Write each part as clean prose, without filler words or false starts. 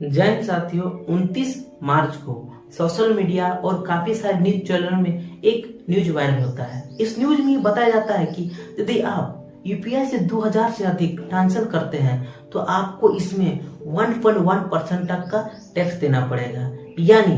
जय हिंद साथियों। 29 मार्च को सोशल मीडिया और काफी सारे न्यूज चैनलों में एक न्यूज वायरल होता है। इस न्यूज में बताया जाता है कि यदि आप यूपीआई से 2000 से अधिक ट्रांजैक्शन करते हैं तो आपको इसमें 1.1% तक का टैक्स देना पड़ेगा, यानी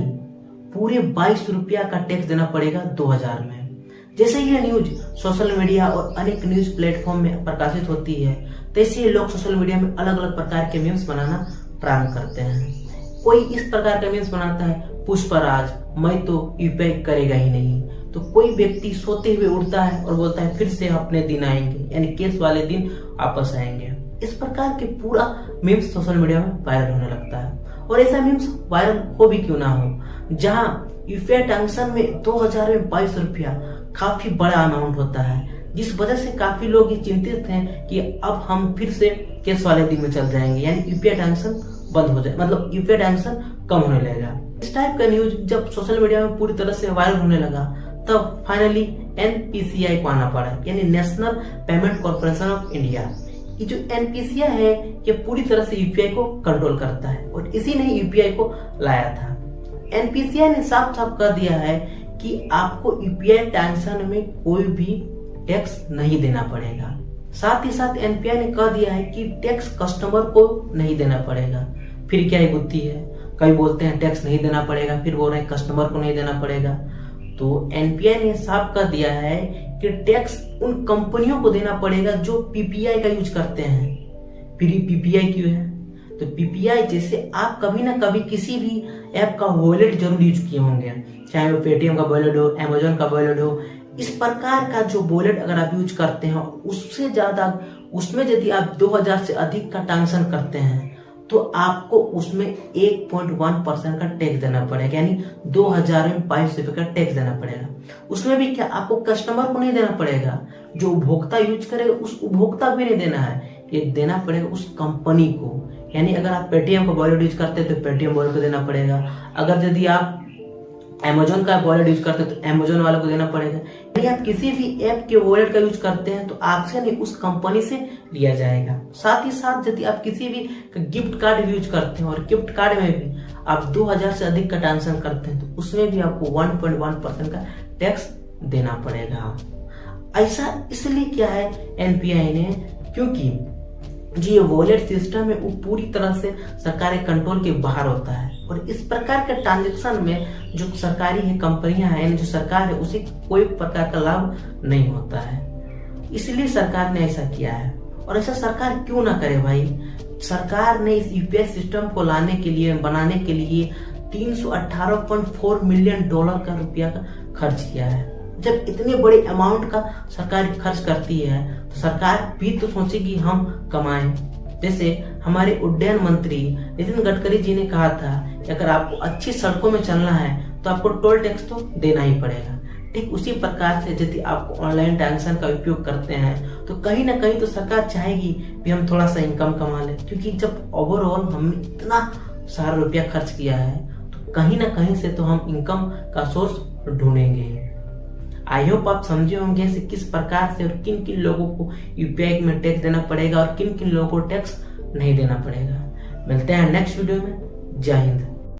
पूरे 22 रुपया का टैक्स देना पड़ेगा 2000 में। जैसे ये न्यूज सोशल मीडिया और अनेक न्यूज प्लेटफॉर्म में प्रकाशित होती है, तैसे ये लोग सोशल मीडिया में अलग अलग प्रकार के मीम्स बनाना प्रारंभ करते हैं। कोई इस प्रकार का मीम्स बनाता है, पुष्पराज मैं तो यूपीआई करेगा ही नहीं। तो कोई व्यक्ति सोते हुए उठता है और बोलता है फिर से अपने दिन आएंगे, यानी केस वाले दिन वापस आएंगे। इस प्रकार के पूरा मीम्स सोशल मीडिया में वायरल होने लगता है। और ऐसा मीम्स वायरल हो भी क्यों ना हो, जहां यूपीआई ट्रांजेक्शन में 2000 में 22 रुपया काफी बड़ा अमाउंट होता है, जिस वजह से काफी लोग ये चिंतित हैं कि अब हम फिर से केस वाले दिन में चल जाएंगे, यानी यूपीआई ट्रांजेक्शन बंद हो जाए, मतलब यूपीआई ट्रांजेक्शन कम होने लगेगा। इस टाइप का न्यूज जब सोशल मीडिया में पूरी तरह से वायरल होने लगा, तब फाइनली एनपीसीआई को आना पड़ा, यानी national payment corporation of India. ये जो एनपीसीआई है ये पूरी तरह से यूपीआई को कंट्रोल करता है और इसी ने यूपीआई को लाया था। एनपीसीआई ने साफ साफ कह दिया है कि आपको यूपीआई ट्रांजेक्शन में कोई भी टैक्स नहीं देना पड़ेगा। साथ ही साथ एनपीआई ने कह दिया है कि टैक्स कस्टमर को नहीं देना पड़ेगा। फिर क्या ये बुद्धि है, कई बोलते हैं टैक्स नहीं देना पड़ेगा, फिर बोल रहे हैं कस्टमर को नहीं देना पड़ेगा। तो एनपीआई ने साफ कह दिया है कि टैक्स उन कंपनियों को देना पड़ेगा जो पीपीआई का यूज करते हैं। फिर पीपीआई क्यों है, तो पीपीआई जैसे आप कभी ना कभी किसी भी ऐप का वॉलेट जरूर यूज किए होंगे, चाहे वो पेटीएम का वॉलेट हो, अमेजोन का वॉलेट हो। इस प्रकार का जो वॉलेट अगर आप यूज करते हैं, उससे ज्यादा उसमें यदि आप 2000 से अधिक का ट्रांजेक्शन करते हैं तो आपको उसमें 1.1% का टैक्स देना पड़ेगा, यानी 2000 में 22 रुपए का टैक्स देना पड़ेगा। उसमें भी क्या आपको कस्टमर को नहीं देना पड़ेगा, जो उपभोक्ता यूज करेगा उस उपभोक्ता को भी नहीं देना है, ये देना पड़ेगा उस कंपनी को। यानी अगर आप पेटीएम का वॉलेट यूज करते हैं तो पेटीएम वॉलेट को देना पड़ेगा, अगर यदि आप अमेजोन का वॉलेट यूज करते हैं तो अमेजोन वाले को देना पड़ेगा। यदि आप किसी भी ऐप के वॉलेट का यूज करते हैं तो आपसे नहीं उस कंपनी से लिया जाएगा। साथ ही साथ यदि आप किसी भी गिफ्ट कार्ड यूज करते हैं और गिफ्ट कार्ड में भी आप 2000 से अधिक का ट्रांजेक्शन करते हैं तो उसमें भी आपको 1.1% का टैक्स देना पड़ेगा। ऐसा इसलिए किया है एनपीआई ने क्योंकि जो ये वॉलेट सिस्टम है वो पूरी तरह से सरकारी कंट्रोल के बाहर होता है और इस प्रकार के ट्रांजैक्शन में जो सरकारी कंपनियां हैं, जो सरकार है, उसे कोई प्रकार का लाभ नहीं होता है। इसलिए सरकार ने ऐसा किया है। और ऐसा सरकार क्यों ना करे भाई। सरकार ने इस यूपीआई सिस्टम को लाने के लिए, बनाने के लिए 318.4 मिलियन डॉलर का रुपया का खर्च किया है। जब इतने बड़े अमाउंट का सरकार खर्च करती है तो सरकार भी तो सोचेगी हम कमाएं। जैसे हमारे उड्डयन मंत्री नितिन गडकरी जी ने कहा था कि अगर आपको अच्छी सड़कों में चलना है तो आपको टोल टैक्स तो देना ही पड़ेगा। ठीक उसी प्रकार से यदि आप ऑनलाइन ट्रांजेक्शन का उपयोग करते हैं तो कहीं ना कहीं तो सरकार चाहेगी कि हम थोड़ा सा इनकम कमा लें, क्योंकि जब ओवरऑल हमने इतना सारा रुपया खर्च किया है तो कहीं ना कहीं से तो हम इनकम का सोर्स ढूंढेंगे। आई होप आप समझे होंगे से किस प्रकार से और किन किन लोगों को यूपीआई में टैक्स देना पड़ेगा और किन किन लोगों को टैक्स नहीं देना पड़ेगा। मिलते हैं नेक्स्ट वीडियो में। जय हिंद।